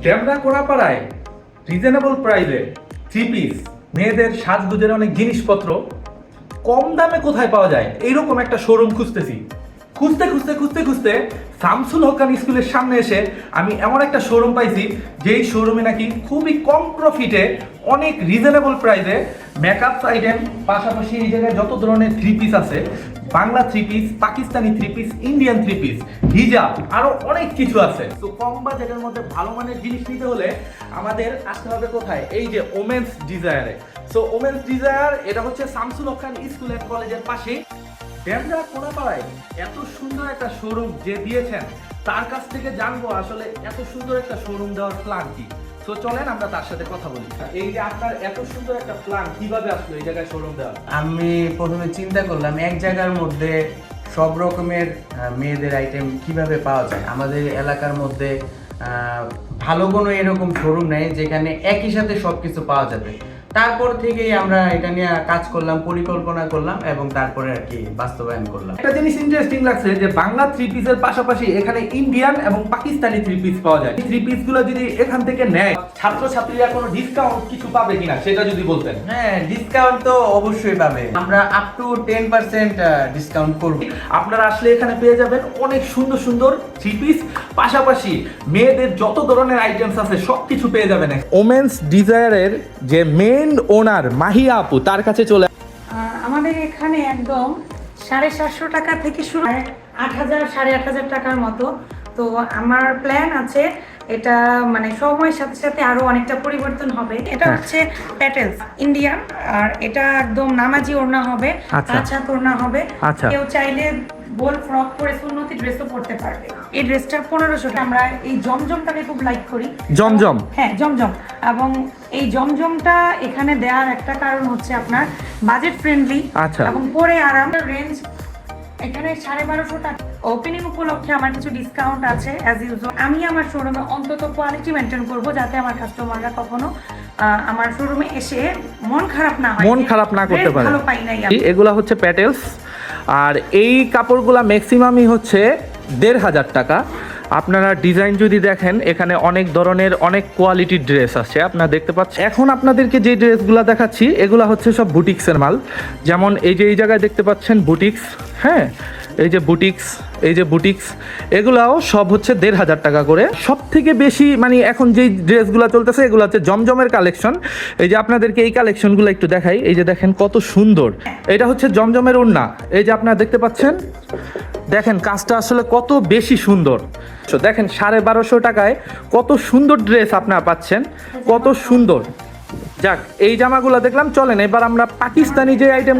Demra কোনাপাড়ায় reasonable প্রাইসে three piece মেয়েদের সাজগোজের অনেক জিনিসপত্র কম দামে কোথায় পাওয়া যায় এইরকম একটা শোরুম খুঁজতেছি। খুঁজতে শামসুল হকান স্কুলের সামনে এসে আমি এমন একটা শোরুম পাইছি যেই শোরুমে নাকি খুবই কম প্রফিটে অনেক রিজনেবল প্রাইসে মেকআপ আইটেম, পাশাপাশি এই জায়গায় যত ধরনের থ্রি পিস আছে, Bangla three piece, Pakistani three piece, Indian three piece, হিজাব, আরো অনেক কিছু আছে। তো কম বাজেটের মধ্যে ভালো মানের জিনিস নিতে হলে আমাদের আসতে হবে কোথায়? এই যে ওমেন্স ডিজায়ারে। সো ওমেন্স ডিজায়ার এটা হচ্ছে শামসুল হকান স্কুল অ্যান্ড কলেজের পাশে ড্যামরা কোনাপাড়ায় এত সুন্দর একটা শোরুম যে দিয়েছেন, তার কাছ থেকে জানবো আসলে এত সুন্দর একটা শোরুম দেওয়ার প্ল্যান কি। তো চলেন আমরা তার সাথে কথা বলি। এই যে আপনার এত সুন্দর একটা প্ল্যান কিভাবে আসলো এই জায়গায় শোরুম দেওয়া? আমি প্রথমে চিন্তা করলাম এক জায়গার মধ্যে সব রকমের মেয়েদের আইটেম কিভাবে পাওয়া যায়। আমাদের এলাকার মধ্যে ভালো কোনো এরকম শোরুম নেই যেখানে একই সাথে সব কিছু পাওয়া যাবে। তারপর থেকেই আমরা এটা নিয়ে কাজ করলাম, পরিকল্পনা করলাম এবং তারপরে আর কি বাস্তবায়ন করলাম। একটা জিনিস ইন্টারেস্টিং লাগছে যে বাংলা থ্রি পিসের পাশাপাশি এখানে ইন্ডিয়ান এবং পাকিস্তানি থ্রি পিস পাওয়া যায়। থ্রি পিস গুলো যদি এখান থেকে নেয়, ছাত্রছাত্রীরা কোনো ডিসকাউন্ট কিছু পাবে কিনা সেটা যদি বলতেন। হ্যাঁ, ডিসকাউন্ট তো অবশ্যই পাবে। আমরা আপ টু 10% ডিসকাউন্ট করব। আপনারা আসলে এখানে পেয়ে যাবেন অনেক সুন্দর সুন্দর থ্রি পিস, পাশাপাশি মেয়েদের যত ধরনের আইটেমস আছে সবকিছু পেয়ে যাবেন। ওমেন্স ডিজায়ারের যে মেইন ওনার মাহিয়া আপু, তার কাছে চলে আমাদের এখানে একদম 750 টাকা থেকে শুরু, 8,000 8,500 টাকার মতো। তো আমার প্ল্যান আছে এটা মানে সময়ের সাথে সাথে আরো অনেকটা পরিবর্তন হবে। এটা হচ্ছে প্যাটেলস ইন্ডিয়ান, আর এটা একদম নামাজি ওড়না হবে, আচ্ছা ওড়না হবে। কেউ চাইলে গোল ফ্রক করে সুন্নতি ড্রেসও পরতে পারবে। এই ড্রেসটা 1500 টাকা। আমরা এই জমজমটাকে খুব লাইক করি। জমজম, হ্যাঁ জমজম। এবং এই জমজমটা এখানে দেওয়ার একটা কারণ হচ্ছে আপনার বাজেট ফ্রেন্ডলি এবং পরে আরাম। রেঞ্জ এখানে 1250 টাকা। ওপেনিং উপলক্ষে আমার কিছু ডিসকাউন্ট আছে অ্যাজ ইউজুয়াল। আমি আমার শোরুমে অন্তত কোয়ালিটি মেনটেন করব যাতে আমার কাস্টমাররা কখনো আমার শোরুমে এসে মন খারাপ না করতে পারে। ভালো পাই নাই। এগুলা হচ্ছে প্যাটেলস, আর এই কাপড়গুলা ম্যাক্সিমামই হচ্ছে 1,500 টাকা। আপনারা ডিজাইন যদি দেখেন এখানে অনেক ধরনের অনেক কোয়ালিটির ড্রেস আছে আপনারা দেখতে পাচ্ছেন। এখন আপনাদেরকে যে ড্রেসগুলো দেখাচ্ছি এগুলা হচ্ছে সব বুটিক্সের মাল। যেমন এই যে এই জায়গায় দেখতে পাচ্ছেন বুটিক্স, হ্যাঁ এই যে বুটিক্স এগুলাও সব হচ্ছে 1,500 টাকা করে। সব থেকে বেশি মানে এখন যেই ড্রেসগুলো চলতেছে এগুলো হচ্ছে জমজমের কালেকশন। এই যে আপনাদেরকে এই কালেকশনগুলো একটু দেখাই। এই যে দেখেন কত সুন্দর, এটা হচ্ছে জমজমের ওড়না। এই যে আপনারা দেখতে পাচ্ছেন, দেখেন কাজটা আসলে কত বেশি সুন্দর। দেখেন 1250 টাকায় কত সুন্দর ড্রেস আপনারা পাচ্ছেন, কত সুন্দর। যাক, এই জামাগুলো দেখলাম। চলেন এবার আমরা পাকিস্তানি যে আইটেম,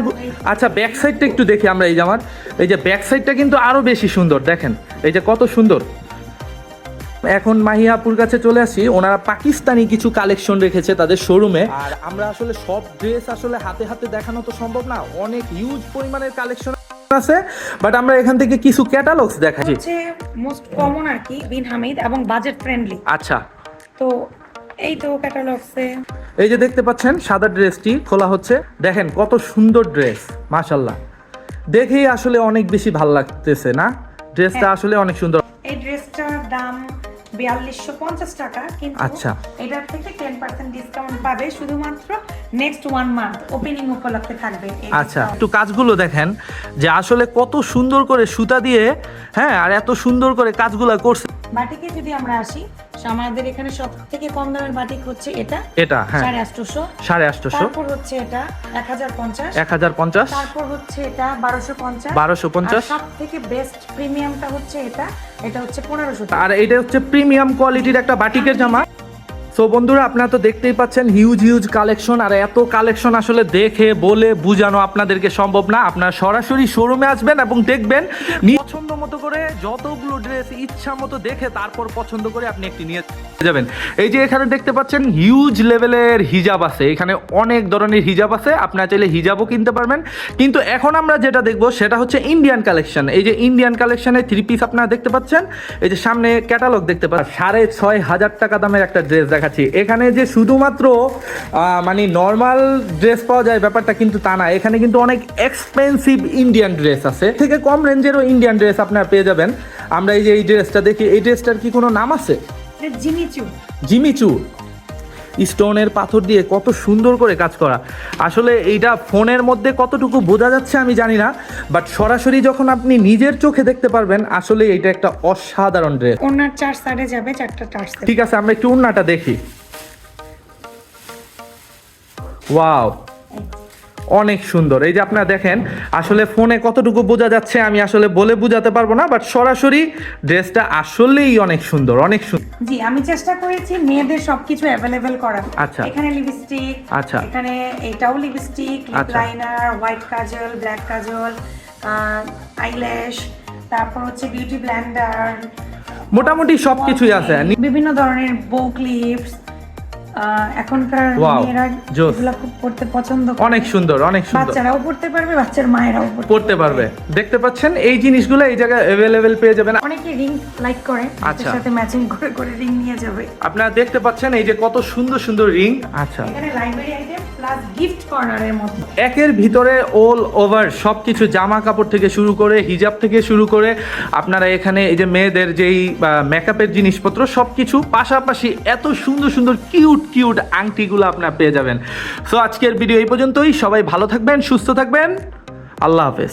আচ্ছা ব্যাক সাইডটা একটু দেখি আমরা এই জামার। এই যে ব্যাক সাইডটা কিন্তু আরো বেশি সুন্দর, দেখেন এই যে কত সুন্দর। এখন মাহিয়াপুর কাছে চলে আসি, ওনারা পাকিস্তানি কিছু কালেকশন রেখেছে তাদের শোরুমে। আর আমরা আসলে সব ড্রেস আসলে হাতে হাতে দেখানো তো সম্ভব না, অনেক হিউজ পরিমাণের কালেকশন আছে, বাট আমরা এখান থেকে কিছু ক্যাটালগস দেখাচ্ছি। হচ্ছে মোস্ট কমন আর কি বিন হামিদ এবং বাজেট ফ্রেন্ডলি। আচ্ছা, তো এই তো ক্যাটালগসে এই যে দেখতে পাচ্ছেন সাদা ড্রেসটি খোলা হচ্ছে, দেখেন কত সুন্দর ড্রেস, মাশাআল্লাহ। দেখেই আসলে অনেক বেশি ভালো লাগতেছে না, ড্রেসটা আসলে অনেক সুন্দর। এই ড্রেসটার দাম 4250 টাকা, কিন্তু আচ্ছা এটার থেকে 10% ডিসকাউন্ট পাবে শুধুমাত্র নেক্সট 1 মান্থ ওপেনিং উপলক্ষে থাকবে। আচ্ছা, একটু কাজগুলো দেখেন যে আসলে কত সুন্দর করে সুতা দিয়ে, হ্যাঁ, আর এত সুন্দর করে কাজগুলো করছে। বাটিকে যদি আমরা আসি, আমাদের এখানে সব থেকে কম দামের বাটিক হচ্ছে এটা হ্যাঁ 850। তারপর হচ্ছে এটা 1050, তারপর হচ্ছে এটা 1250, সব থেকে বেস্ট প্রিমিয়ামটা হচ্ছে এটা হচ্ছে 1500 টাকা। আর এটা হচ্ছে প্রিমিয়াম কোয়ালিটির একটা বাটিকের জামা। সো বন্ধুরা, আপনারা তো দেখতেই পাচ্ছেন হিউজ কালেকশন। আর এত কালেকশন আসলে দেখে বলে বুঝানো আপনাদেরকে সম্ভব না। আপনারা সরাসরি শোরুমে আসবেন এবং দেখবেন, পছন্দ মতো করে যতগুলো ড্রেস ইচ্ছা মতো দেখে তারপর পছন্দ করে আপনি একটি নিয়ে যাবেন। এই যে এখানে দেখতে পাচ্ছেন হিউজ লেভেলের হিজাব আছে, এখানে অনেক ধরনের হিজাব আছে, আপনারা চাইলে হিজাবও কিনতে পারবেন। কিন্তু এখন আমরা যেটা দেখবো সেটা হচ্ছে ইন্ডিয়ান কালেকশন। এই যে ইন্ডিয়ান কালেকশনের থ্রি পিস আপনারা দেখতে পাচ্ছেন, এই যে সামনে ক্যাটালগ দেখতে পাচ্ছেন। 6,500 টাকা দামের একটা ড্রেস দেখা এখানে যে শুধুমাত্র মানে নর্মাল ড্রেস পাওয়া যায় ব্যাপারটা কিন্তু তা না, এখানে কিন্তু অনেক এক্সপেন্সিভ ইন্ডিয়ান ড্রেস আছে। থেকে কম রেঞ্জেরও ইন্ডিয়ান ড্রেস আপনারা পেয়ে যাবেন। আমরা এই যে এই ড্রেসটা দেখি, এই ড্রেসটার কি কোনো নাম আছে? জিমিচু। জিমিচু স্টোনের পাথর দিয়ে কত সুন্দর করে কাজ করা। আসলে এইটা ফোনের মধ্যে কতটুকু বোঝা যাচ্ছে আমি জানি না, বাট সরাসরি যখন আপনি নিজের চোখে দেখতে পারবেন আসলে এইটা একটা অসাধারণ ড্রেস। ওনার 4 সাইডে যাবে 4টা টার্চ। ঠিক আছে, আমরা একটু উন্নাটা দেখি। ওয়াও, অনেক সুন্দর। এই যে আপনারা দেখেন, আসলে ফোনে কতটুকু বোঝা যাচ্ছে আমি আসলে বলে বোঝাতে পারবো না, বাট সরাসরি ড্রেসটা আসলেই অনেক সুন্দর, অনেক সুন্দর। জি, আমি চেষ্টা করেছি মেয়েদের সবকিছু অ্যাভেলেবেল করার। আচ্ছা। এখানে লিপস্টিক, আচ্ছা। এখানে এটাও লিপস্টিক, লিপ আচ্ছা। লাইনার, হোয়াইট কাজল, ব্ল্যাক কাজল, আইল্যাশ, তারপর হচ্ছে বিউটি ব্লেন্ডার, মোটামুটি সবকিছুই আছে। বিভিন্ন ধরনের বো ক্লিপস। এখনকার Wow, মেয়েরা জোস। এগুলো খুব পড়তে পছন্দ করে। অনেক সুন্দর, অনেক সুন্দর। বাচ্চারাও পড়তে পারবে, বাচ্চার মায়েরাও পড়তে পারবে। দেখতে পাচ্ছেন এই জিনিসগুলো এই জায়গায় অ্যাভেলেবেল পেয়ে যাবেন। অনেকে রিং লাইক করে, আচ্ছা। এর সাথে ম্যাচিং করে করে রিং নিয়ে যাবে। আপনারা দেখতে পাচ্ছেন এই যে কত সুন্দর সুন্দর রিং। আচ্ছা, এখানে লাইব্রেরি আইটেম প্লাস গিফট কর্নারের মতো। একের ভিতরে অল ওভার সবকিছু, জামা কাপড় থেকে শুরু করে হিজাব থেকে শুরু করে আপনারা এখানে এই যে মেয়েদের যেই মেকআপের জিনিসপত্র সবকিছু, পাশাপাশি এত সুন্দর সুন্দর কিউট কিউট আংটিগুলো আপনারা পেয়ে যাবেন। সো আজকের ভিডিও এই পর্যন্তই। সবাই ভালো থাকবেন, সুস্থ থাকবেন, আল্লাহ হাফেজ।